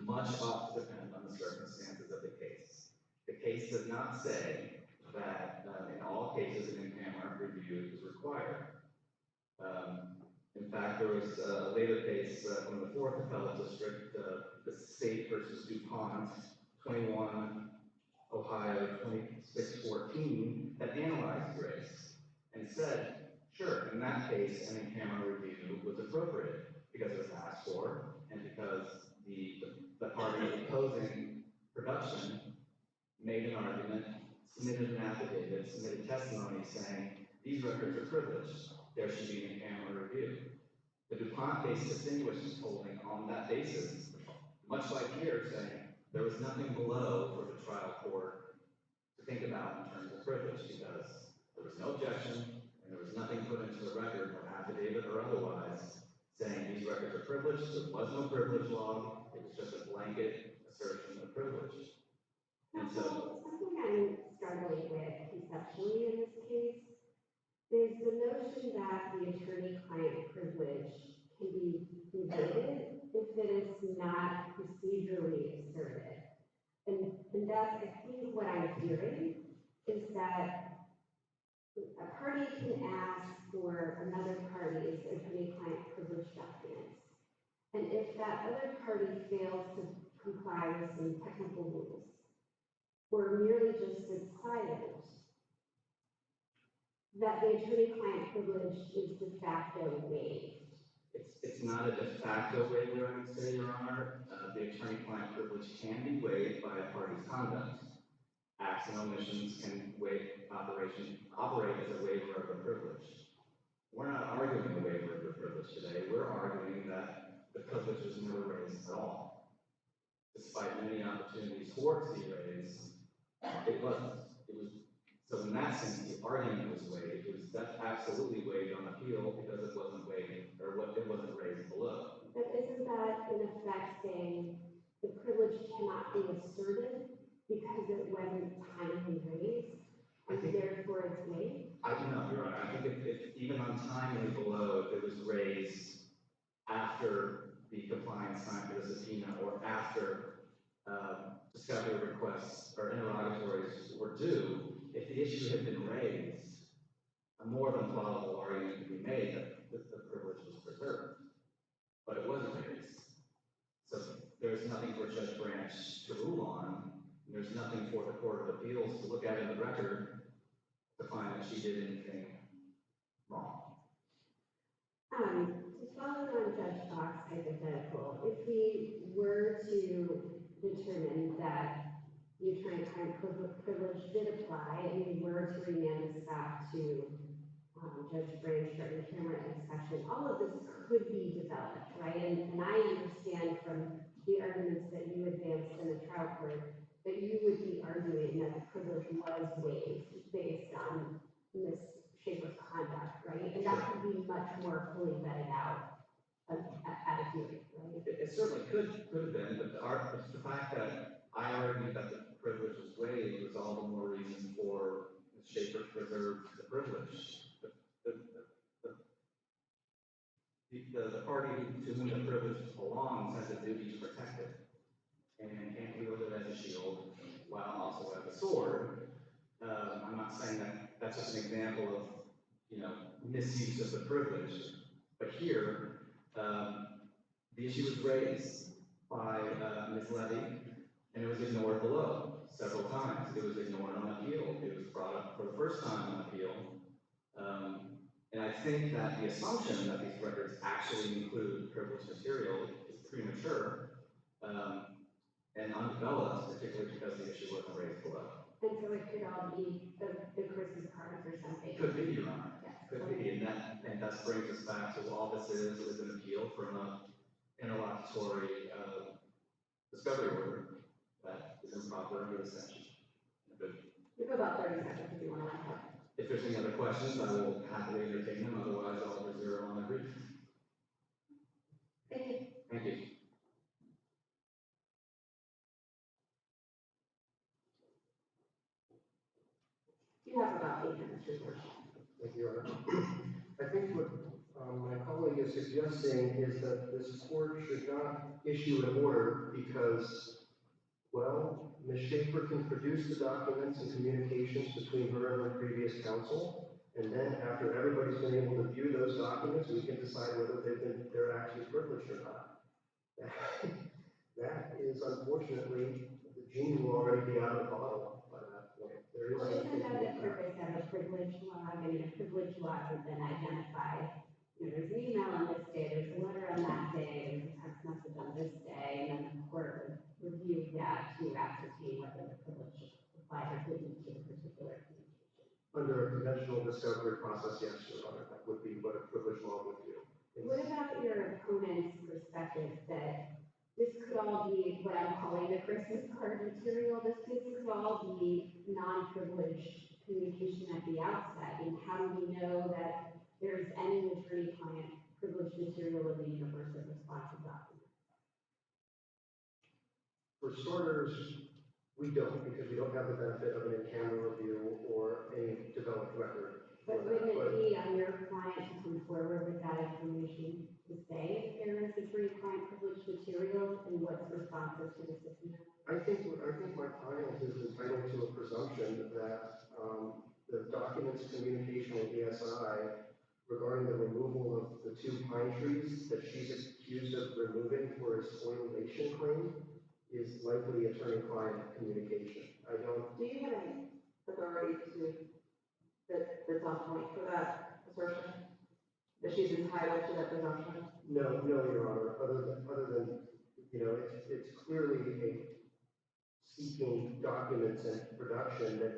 much ought to depend on the circumstances of the case. The case does not say that in all cases an in-camera review is required. In fact, there was a later case from the 4th Appellate District, the State versus DuPont, 21 Ohio 2614, that analyzed Grace and said, sure, in that case, an in-camera review was appropriate because it was asked for and because the party opposing production made an argument, submitted an affidavit, submitted testimony saying these records are privileged. There should be an in-camera review. The DuPont case distinguishes holding on that basis, much like here, saying there was nothing below for the trial court to think about in terms of privilege because there was no objection and there was nothing put into the record, no affidavit or otherwise, saying these records are privileged. There was no privilege log. It was just a blanket assertion of privilege. And so, something I'm struggling with conceptually in this case is the notion that the attorney-client privilege can be invaded if it is not procedurally asserted. And that's, I think what I'm hearing is that a party can ask for another party's attorney-client privilege documents. And if that other party fails to comply with some technical rules, or merely just sits silent, that the attorney-client privilege is de facto waived. it's not a de facto waiver, I would say, Your Honor. The attorney-client privilege can be waived by a party's conduct. Acts and omissions can operate as a waiver of the privilege. We're not arguing the waiver of the privilege today. We're arguing that the privilege was never raised at all. Despite many opportunities for it to be raised, it wasn't. So in that sense, the argument was waived. It was absolutely waived on appeal because it wasn't waived, or it wasn't raised below. But isn't that in effect saying the privilege cannot be asserted because it wasn't timely raised, and therefore it's waived? I do not, Your Honor. I think if even untimely below, if it was raised after the compliance time for the subpoena or after discovery requests or interrogatories were due, if the issue had been raised, a more than plausible argument could be made that the privilege was preserved. But it wasn't raised. So there's nothing for Judge Branch to rule on. There's nothing for the Court of Appeals to look at in the record to find that she did anything wrong. To follow on Judge Fox's hypothetical, if we were to determine that the attorney-client privilege did apply, and we were to remand this back to Judge Branch for in-camera inspection, all of this could be developed, right? And I understand from the arguments that you advanced in the trial court that you would be arguing that the privilege was waived based on Ms. Schaefer's conduct, right? And that could be much more fully vetted out at a hearing, right? It certainly could have been, but the fact that I argued that the privilege was waived was all the more reason for Ms. Schaefer to preserve the privilege. The party to whom the privilege belongs has a duty to protect it and can't wield it as a shield while also as a sword. I'm not saying that that's just an example of, misuse of the privilege, but here, the issue was raised by Ms. Levy, and it was ignored below several times. It was ignored on appeal. It was brought up for the first time on appeal. And I think that the assumption that these records actually include privileged material is premature and undeveloped, particularly because the issue wasn't raised below. And so it could all be the Christmas cards or something. Could be, Your Honor. Yes. Could be, and that brings us back to all this is an appeal from an interlocutory discovery order that is improper under the statute. We have about 30 seconds if you want to wrap up. If there's any other questions, I will happily entertain them, otherwise I'll reserve on the brief. Thank you. Thank you. You have about 8 minutes to report. Thank you, Your Honor. I think what my colleague is suggesting is that this court should not issue an order because, well, Ms. Schaefer can produce the documents and communications between her and her previous counsel, and then after everybody's been able to view those documents, we can decide whether they're actually privileged or not. That is unfortunately, the genie will already be out of the bottle by that point. There is Well, isn't that the something. purpose of a privilege log? I mean, a privilege log would then identify, there's an email on this day, there's a letter on that day, there's a text message on this day, and then the court would review that to ascertain whether the privilege applied or didn't to the particular communication. Under a conventional discovery process, yes, Your Honor, that would be what a privilege law would do. What about your opponent's perspective that this could all be what I'm calling the Christmas card material? This could all be non-privileged communication at the outset. And how do we know that there's any attorney-client privileged material in the universe of responsive documents? For starters, we don't, because we don't have the benefit of an in-camera review or a developed record. But wouldn't it be on your client to come forward with that information to say if there is attorney-client privileged material and what's responsive to the subpoena? I think my client is entitled to a presumption that the documents, communication, and ESI regarding the removal of the 2 pine trees that she's accused of removing for a spoliation claim is likely attorney-client communication. Do you have any authority that's on point for that assertion? That she's entitled to that presumption? No, Your Honor, other than, it's clearly a seeking documents and production that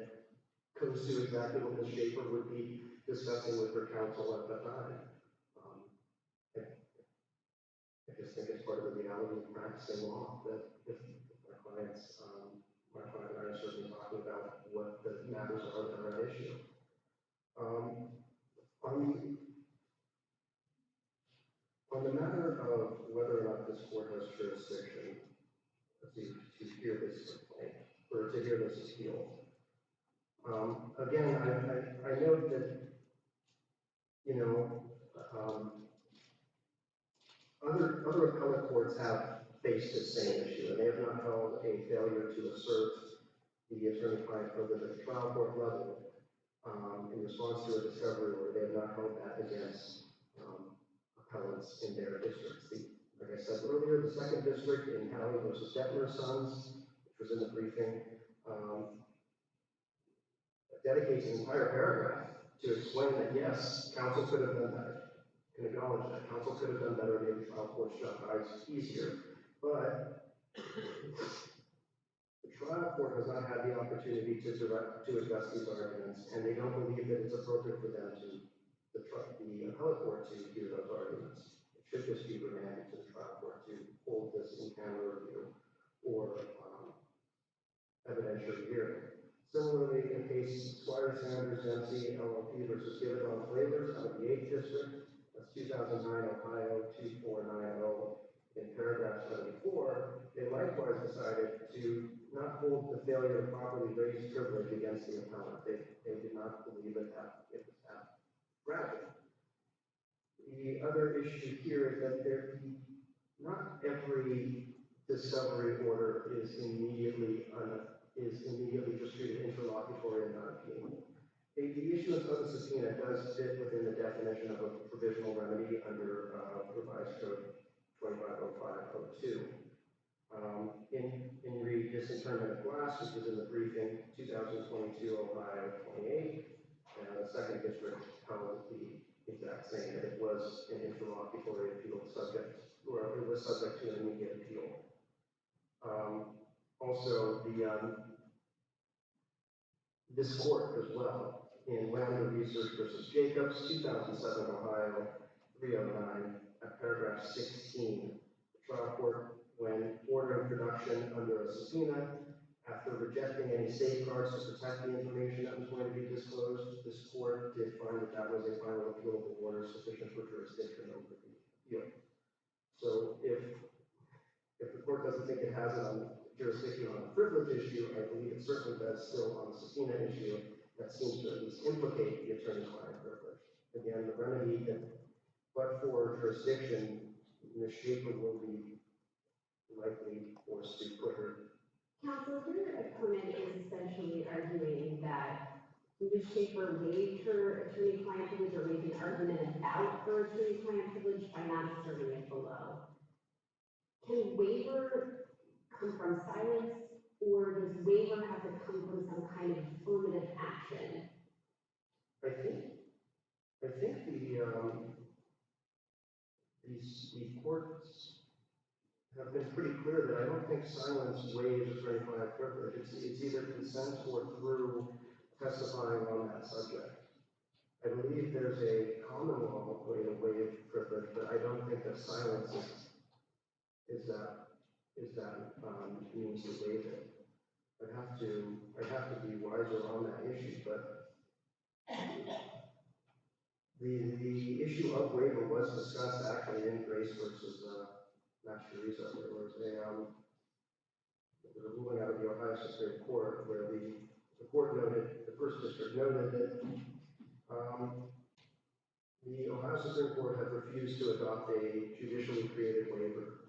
goes to exactly what Ms. Schaefer would be discussing with her counsel at the time. I just think it's part of the reality of practicing law that if my clients, my client and I are certainly talking about what the matters are that are at issue. On the matter of whether or not this court has jurisdiction to hear this complaint or to hear this appeal, again, I note that, you know, other appellate courts have faced the same issue, and they have not held a failure to assert the attorney-client privilege at the trial court level in response to a discovery order. They have not held that against appellants in their districts. Like I said earlier, the second district in Halley versus Detmer Sons, which was in the briefing, dedicates an entire paragraph to explain that yes, counsel could have done better. Can acknowledge that counsel could have done better, made the trial court's job easier, but the trial court has not had the opportunity to address these arguments, and they don't believe that it's appropriate for them to, the appellate court to hear those arguments. It should just be remanded to the trial court to hold this in camera review or evidentiary hearing. Similarly, in case Squire Sanders Dempsey LLP versus Givadon Flavors out of the 8th District, that's 2009 Ohio 2490, in paragraph 74, they likewise decided to not hold the failure to properly raise privilege against the appellant. They did not believe that it was that fragile. The other issue here is that not every discovery order is immediately just treated interlocutory and non-appealable. The issuance of a subpoena does fit within the definition of a provisional remedy under revised code 250502. In re disinterment of glass, which is in the briefing, 2022 Ohio 28, the second district held the exact same, that it was an interlocutory appeal subject, or it was subject to an immediate appeal. Also, this court as well, in Lambda Research versus Jacobs, 2007 Ohio 309, at paragraph 16, the trial court, when ordering production under a subpoena, after rejecting any safeguards to protect the information that was going to be disclosed, this court did find that that was a final appealable order sufficient for jurisdiction over the appeal. So if the court doesn't think it has it on jurisdiction on the privilege issue, I believe it certainly does still on the subpoena issue that seems to at least implicate the attorney-client privilege. Again, the remedy that, but for jurisdiction, Ms. Schaefer will be likely forced to put her. Counsel, your opponent is essentially arguing that Ms. Schaefer waived her attorney-client privilege or made an argument about her attorney-client privilege by not asserting it below. Can waiver come from silence, or does waiver have to come from some kind of affirmative action? I think the courts have been pretty clear that I don't think silence waives attorney-client privilege. It's either consent or through testifying on that subject. I believe there's a common law way to waive privilege, but I don't think that silence is that means to waive it. I'd have to be wiser on that issue, but the issue of waiver was discussed actually in Grace versus Masterizo. There was a ruling out of the Ohio Supreme Court where the court noted, the first district noted that the Ohio Supreme Court had refused to adopt a judicially created waiver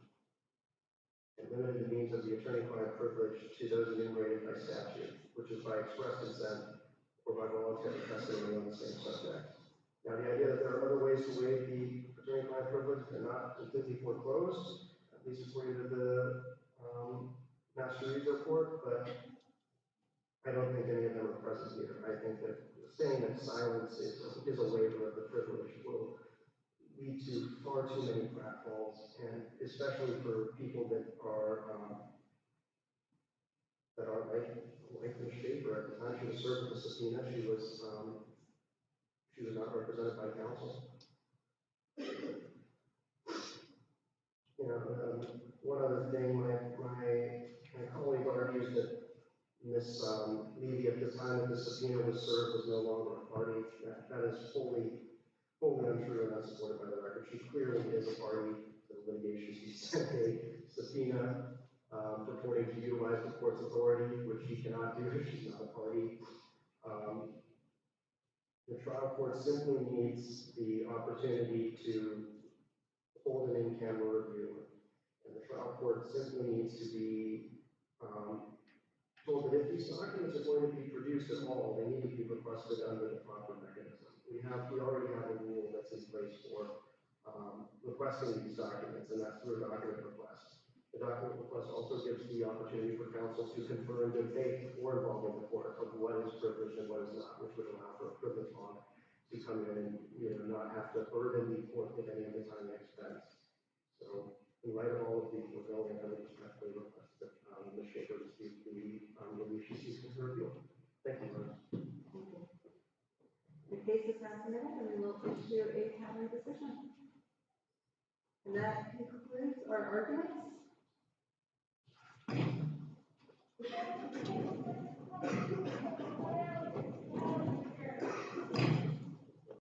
and limited the means of the attorney-client privilege to those enumerated by statute, which is by express consent or by voluntary testimony on the same subject. Now, the idea that there are other ways to waive the attorney-client privilege are not completely foreclosed, at least according to the Masterizo court, but I don't think any of them are present here. I think that saying that silence is a waiver of the privilege will lead to far too many pratfalls, and especially for people that are wife Ms. Schaefer, at the time she was served with a subpoena, she was not represented by counsel. You know, one other thing, my colleague argues that Ms. Levy, at the time that the subpoena was served, was no longer a party. That is wholly untrue and not supported by the record. She clearly is a party to the litigation. She sent a subpoena purporting to utilize the court's authority, which she cannot do if she's not a party. The trial court simply needs the opportunity to hold an in-camera review, and the trial court simply needs to be told that if these documents are going to be produced at all, they need to be requested under the proper mechanism. We already have a rule that's in place for requesting these documents, and that's through a document request. The document request also gives the opportunity for counsel to confer in good faith before involving the court of what is privileged and what is not, which would allow for a privilege bond to come in and, you know, not have to burden the court with any of the time and expense. So, in light of all of the foregoing, I would respectfully request that Ms. Schaefer receive the relief she seeks in her appeal. Thank you, Your Honor. The case is now submitted, and we will issue a timely decision. And that concludes our arguments.